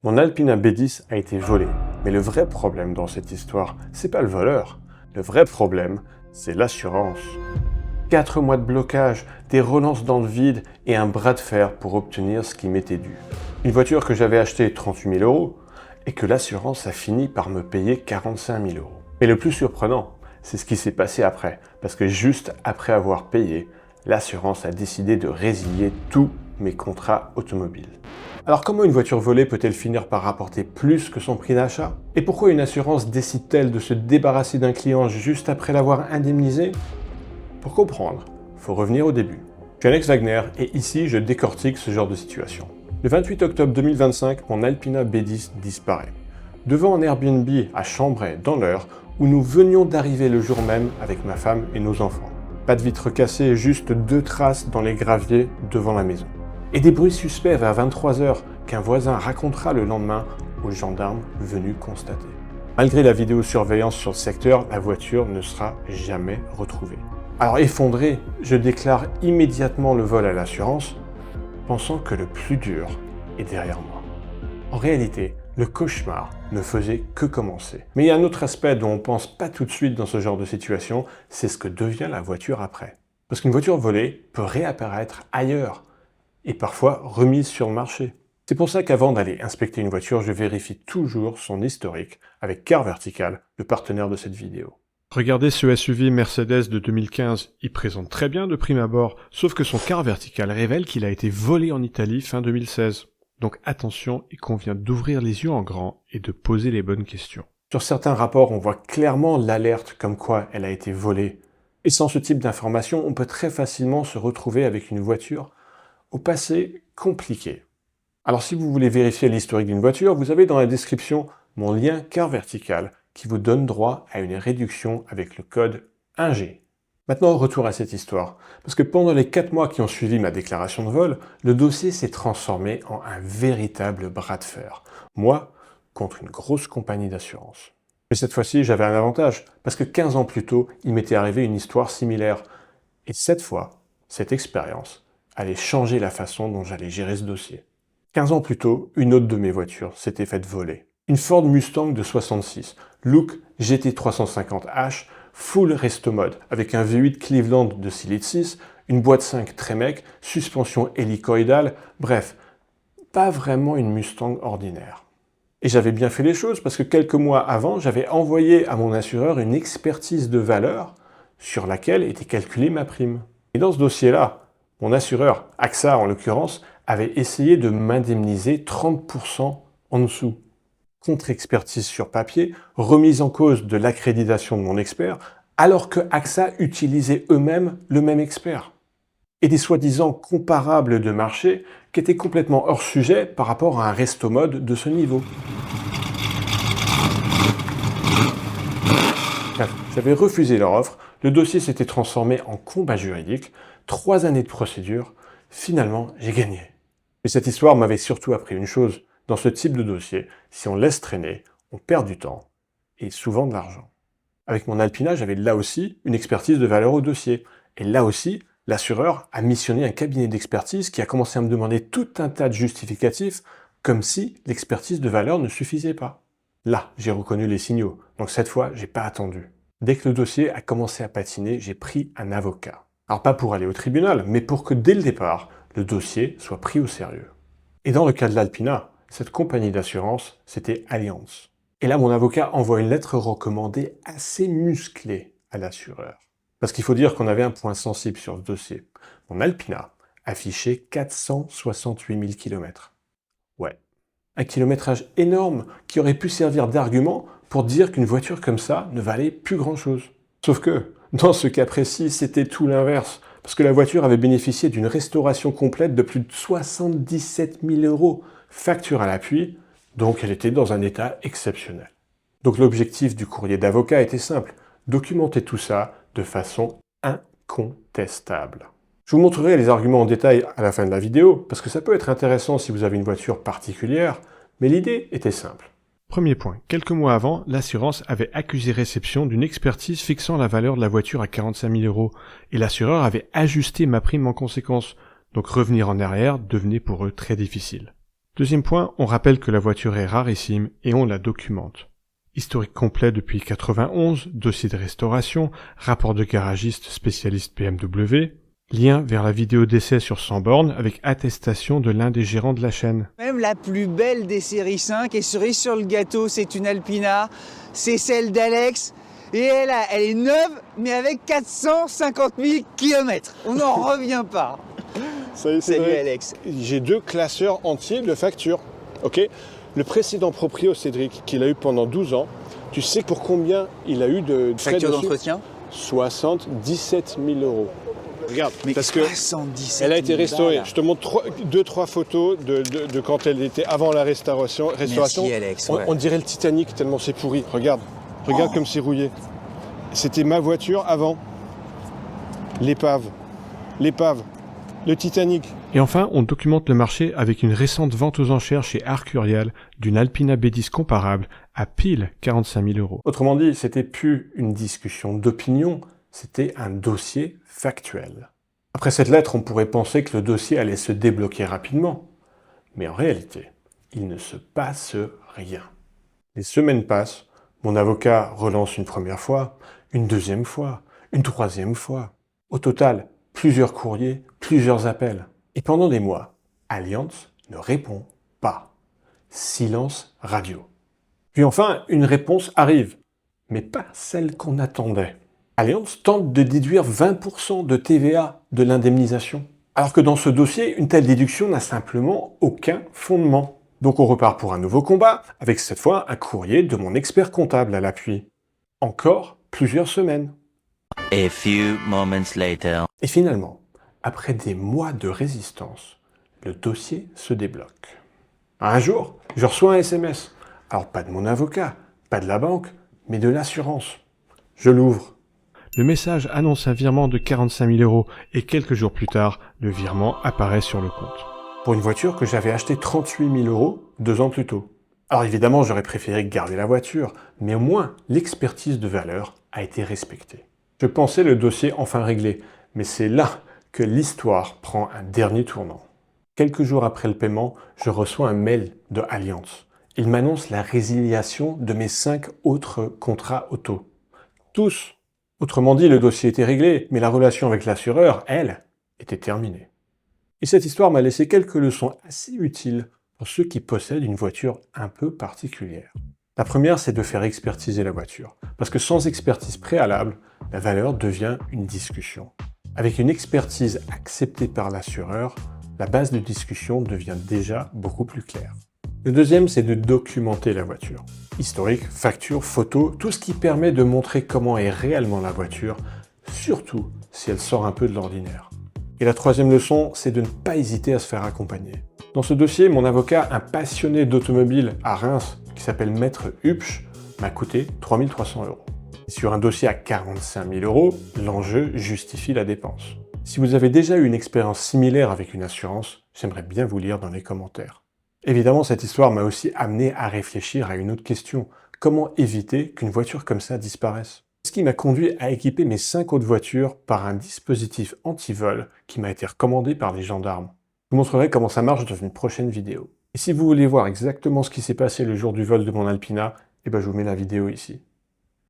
Mon Alpina B10 a été volé, mais le vrai problème dans cette histoire, c'est pas le voleur. Le vrai problème, c'est l'assurance. 4 mois de blocage, des relances dans le vide et un bras de fer pour obtenir ce qui m'était dû. Une voiture que j'avais achetée 38 000 € et que l'assurance a fini par me payer 45 000 €. Et le plus surprenant, c'est ce qui s'est passé après, parce que juste après avoir payé, l'assurance a décidé de résilier tous mes contrats automobiles. Alors comment une voiture volée peut-elle finir par rapporter plus que son prix d'achat? Et pourquoi une assurance décide-t-elle de se débarrasser d'un client juste après l'avoir indemnisé? Pour comprendre, il faut revenir au début. Je suis Alex Wagner et ici je décortique ce genre de situation. Le 28 octobre 2025, mon Alpina B10 disparaît. Devant un Airbnb à Chambray, dans l'Eure, où nous venions d'arriver le jour même avec ma femme et nos enfants. Pas de vitres cassées, juste 2 traces dans les graviers devant la maison. Et des bruits suspects vers 23 h qu'un voisin racontera le lendemain aux gendarmes venus constater. Malgré la vidéosurveillance sur le secteur, la voiture ne sera jamais retrouvée. Alors effondré, je déclare immédiatement le vol à l'assurance, pensant que le plus dur est derrière moi. En réalité, le cauchemar ne faisait que commencer. Mais il y a un autre aspect dont on ne pense pas tout de suite dans ce genre de situation, c'est ce que devient la voiture après. Parce qu'une voiture volée peut réapparaître ailleurs, et parfois remise sur le marché. C'est pour ça qu'avant d'aller inspecter une voiture, je vérifie toujours son historique avec Car Vertical, le partenaire de cette vidéo. Regardez ce SUV Mercedes de 2015, il présente très bien de prime abord, sauf que son Car Vertical révèle qu'il a été volé en Italie fin 2016. Donc attention, il convient d'ouvrir les yeux en grand et de poser les bonnes questions. Sur certains rapports, on voit clairement l'alerte comme quoi elle a été volée. Et sans ce type d'information, on peut très facilement se retrouver avec une voiture au passé compliqué. Alors si vous voulez vérifier l'historique d'une voiture, vous avez dans la description mon lien Car Vertical qui vous donne droit à une réduction avec le code 1G. Maintenant, retour à cette histoire, parce que pendant les 4 mois qui ont suivi ma déclaration de vol, le dossier s'est transformé en un véritable bras de fer. Moi, contre une grosse compagnie d'assurance. Mais cette fois-ci, j'avais un avantage, parce que 15 ans plus tôt, il m'était arrivé une histoire similaire. Et cette fois, cette expérience allait changer la façon dont j'allais gérer ce dossier. 15 ans plus tôt, une autre de mes voitures s'était faite voler. Une Ford Mustang de 66, look GT350H, full resto mode, avec un V8 Cleveland de 6 litres 6, une boîte 5 Tremec, suspension hélicoïdale, bref, pas vraiment une Mustang ordinaire. Et j'avais bien fait les choses parce que quelques mois avant, j'avais envoyé à mon assureur une expertise de valeur sur laquelle était calculée ma prime. Et dans ce dossier-là, mon assureur, AXA en l'occurrence, avait essayé de m'indemniser 30% en dessous. Contre-expertise sur papier, remise en cause de l'accréditation de mon expert, alors que AXA utilisait eux-mêmes le même expert. Et des soi-disant comparables de marché qui étaient complètement hors sujet par rapport à un resto mode de ce niveau. Bref, j'avais refusé leur offre, le dossier s'était transformé en combat juridique, 3 années de procédure, finalement j'ai gagné. Mais cette histoire m'avait surtout appris une chose, dans ce type de dossier, si on laisse traîner, on perd du temps et souvent de l'argent. Avec mon Alpina, j'avais là aussi une expertise de valeur au dossier. Et là aussi, l'assureur a missionné un cabinet d'expertise qui a commencé à me demander tout un tas de justificatifs, comme si l'expertise de valeur ne suffisait pas. Là, j'ai reconnu les signaux, donc cette fois, j'ai pas attendu. Dès que le dossier a commencé à patiner, j'ai pris un avocat. Alors pas pour aller au tribunal, mais pour que dès le départ, le dossier soit pris au sérieux. Et dans le cas de l'Alpina, cette compagnie d'assurance, c'était Allianz. Et là, mon avocat envoie une lettre recommandée assez musclée à l'assureur. Parce qu'il faut dire qu'on avait un point sensible sur ce dossier. Mon Alpina affichait 468 000 km. Ouais. Un kilométrage énorme qui aurait pu servir d'argument pour dire qu'une voiture comme ça ne valait plus grand-chose. Sauf que, dans ce cas précis, c'était tout l'inverse. Parce que la voiture avait bénéficié d'une restauration complète de plus de 77 000 €, facture à l'appui, donc elle était dans un état exceptionnel. Donc l'objectif du courrier d'avocat était simple, documenter tout ça de façon incontestable. Je vous montrerai les arguments en détail à la fin de la vidéo, parce que ça peut être intéressant si vous avez une voiture particulière, mais l'idée était simple. Premier point, quelques mois avant, l'assurance avait accusé réception d'une expertise fixant la valeur de la voiture à 45 000 €, et l'assureur avait ajusté ma prime en conséquence, donc revenir en arrière devenait pour eux très difficile. Deuxième point, on rappelle que la voiture est rarissime et on la documente. Historique complet depuis 91, dossier de restauration, rapport de garagiste spécialiste BMW, lien vers la vidéo d'essai sur 100 bornes avec attestation de l'un des gérants de la chaîne. Même la plus belle des séries 5 et cerise sur le gâteau, c'est une Alpina, c'est celle d'Alex et elle est neuve mais avec 450 000 km. On n'en revient pas. Salut Alex. J'ai 2 classeurs entiers de factures. Ok. Le précédent proprio, Cédric, qu'il a eu pendant 12 ans, tu sais pour combien il a eu de frais Facture dessus? d'entretien 77 000 euros. Regarde, mais parce que 77 elle a été restaurée. balles. Je te montre 2-3 photos de quand elle était avant la restauration. Merci, Alex, ouais. On dirait le Titanic tellement c'est pourri. Regarde comme c'est rouillé. C'était ma voiture avant. L'épave, le Titanic. Et enfin, on documente le marché avec une récente vente aux enchères chez Arcurial d'une Alpina B10 comparable à pile 45 000 euros. Autrement dit, c'était plus une discussion d'opinion, c'était un dossier factuel. Après cette lettre, on pourrait penser que le dossier allait se débloquer rapidement. Mais en réalité, il ne se passe rien. Les semaines passent, mon avocat relance une première fois, une deuxième fois, une troisième fois. Au total, plusieurs courriers, plusieurs appels. Et pendant des mois, Allianz ne répond pas. Silence radio. Puis enfin, une réponse arrive, mais pas celle qu'on attendait. Allianz tente de déduire 20% de TVA de l'indemnisation, alors que dans ce dossier, une telle déduction n'a simplement aucun fondement. Donc on repart pour un nouveau combat, avec cette fois un courrier de mon expert comptable à l'appui. Encore plusieurs semaines. A few moments later. Et finalement, après des mois de résistance, le dossier se débloque. Un jour, je reçois un SMS. Alors pas de mon avocat, pas de la banque, mais de l'assurance. Je l'ouvre. Le message annonce un virement de 45 000 euros et quelques jours plus tard, le virement apparaît sur le compte. Pour une voiture que j'avais achetée 38 000 euros 2 ans plus tôt. Alors évidemment, j'aurais préféré garder la voiture, mais au moins l'expertise de valeur a été respectée. Je pensais le dossier enfin réglé, mais c'est là que l'histoire prend un dernier tournant. Quelques jours après le paiement, je reçois un mail de Allianz. Il m'annonce la résiliation de mes 5 autres contrats auto. Tous. Autrement dit, le dossier était réglé, mais la relation avec l'assureur, elle, était terminée. Et cette histoire m'a laissé quelques leçons assez utiles pour ceux qui possèdent une voiture un peu particulière. La première, c'est de faire expertiser la voiture. Parce que sans expertise préalable, la valeur devient une discussion. Avec une expertise acceptée par l'assureur, la base de discussion devient déjà beaucoup plus claire. Le deuxième, c'est de documenter la voiture. Historique, facture, photo, tout ce qui permet de montrer comment est réellement la voiture, surtout si elle sort un peu de l'ordinaire. Et la troisième leçon, c'est de ne pas hésiter à se faire accompagner. Dans ce dossier, mon avocat, un passionné d'automobile à Reims, qui s'appelle Maître Hupsch, m'a coûté 3 300 euros. Et sur un dossier à 45 000 euros, l'enjeu justifie la dépense. Si vous avez déjà eu une expérience similaire avec une assurance, j'aimerais bien vous lire dans les commentaires. Évidemment, cette histoire m'a aussi amené à réfléchir à une autre question. Comment éviter qu'une voiture comme ça disparaisse? Ce qui m'a conduit à équiper mes 5 autres voitures par un dispositif anti-vol qui m'a été recommandé par les gendarmes. Je vous montrerai comment ça marche dans une prochaine vidéo. Et si vous voulez voir exactement ce qui s'est passé le jour du vol de mon Alpina, je vous mets la vidéo ici.